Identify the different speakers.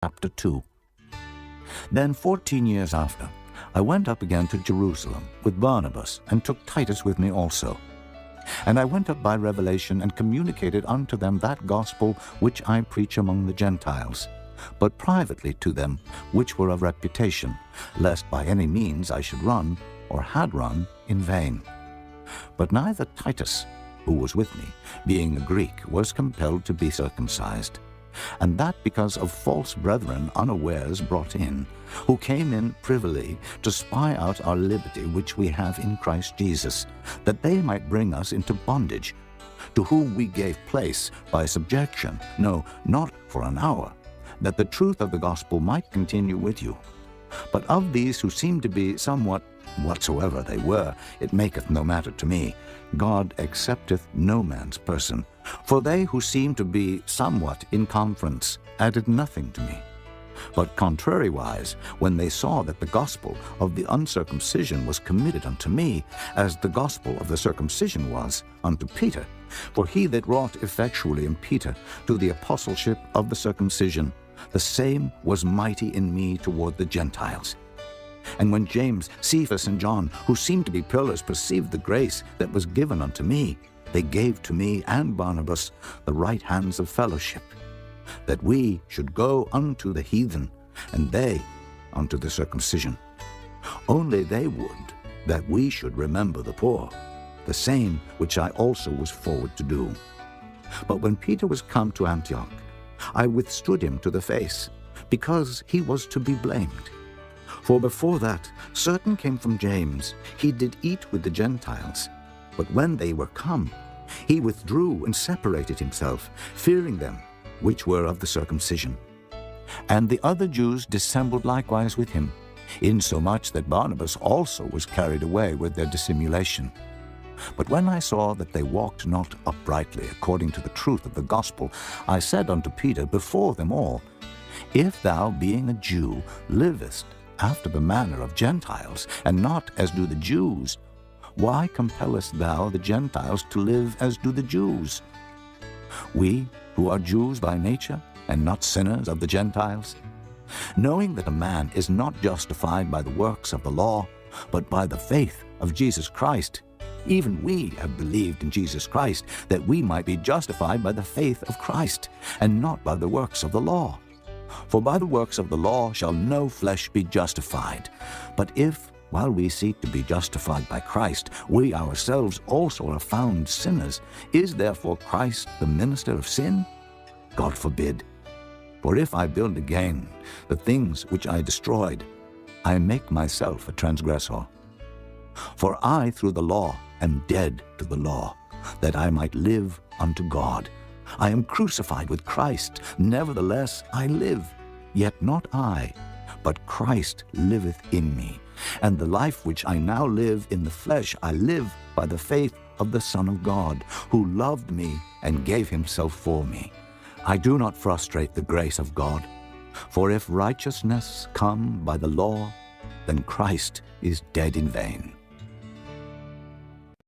Speaker 1: Chapter 2. Then 14 years after, I went up again to Jerusalem with Barnabas, and took Titus with me also. And I went up by revelation, and communicated unto them that gospel which I preach among the Gentiles, but privately to them which were of reputation, lest by any means I should run, or had run, in vain. But neither Titus, who was with me, being a Greek, was compelled to be circumcised, and that because of false brethren unawares brought in, who came in privily to spy out our liberty which we have in Christ Jesus, that they might bring us into bondage, to whom we gave place by subjection, no, not for an hour, that the truth of the gospel might continue with you. But of these who seem to be somewhat, whatsoever they were, it maketh no matter to me. God accepteth no man's person. For they who seemed to be somewhat in conference added nothing to me. But contrariwise, when they saw that the gospel of the uncircumcision was committed unto me, as the gospel of the circumcision was unto Peter, for he that wrought effectually in Peter to the apostleship of the circumcision, the same was mighty in me toward the Gentiles. And when James, Cephas, and John, who seemed to be pillars, perceived the grace that was given unto me, they gave to me and Barnabas the right hands of fellowship, that we should go unto the heathen, and they unto the circumcision. Only they would that we should remember the poor, the same which I also was forward to do. But when Peter was come to Antioch, I withstood him to the face, because he was to be blamed. For before that, certain came from James, he did eat with the Gentiles. But when they were come, he withdrew and separated himself, fearing them which were of the circumcision. And the other Jews dissembled likewise with him, insomuch that Barnabas also was carried away with their dissimulation. But when I saw that they walked not uprightly according to the truth of the gospel, I said unto Peter before them all, If thou, being a Jew, livest after the manner of Gentiles, and not as do the Jews, why compellest thou the Gentiles to live as do the Jews? We, who are Jews by nature, and not sinners of the Gentiles, knowing that a man is not justified by the works of the law, but by the faith of Jesus Christ, even we have believed in Jesus Christ, that we might be justified by the faith of Christ, and not by the works of the law. For by the works of the law shall no flesh be justified. But if, while we seek to be justified by Christ, we ourselves also are found sinners, is therefore Christ the minister of sin? God forbid. For if I build again the things which I destroyed, I make myself a transgressor. For I through the law am dead to the law, that I might live unto God. I am crucified with Christ, nevertheless I live, yet not I, but Christ liveth in me. And the life which I now live in the flesh I live by the faith of the Son of God, who loved me and gave himself for me. I do not frustrate the grace of God, for if righteousness come by the law, then Christ is dead in vain.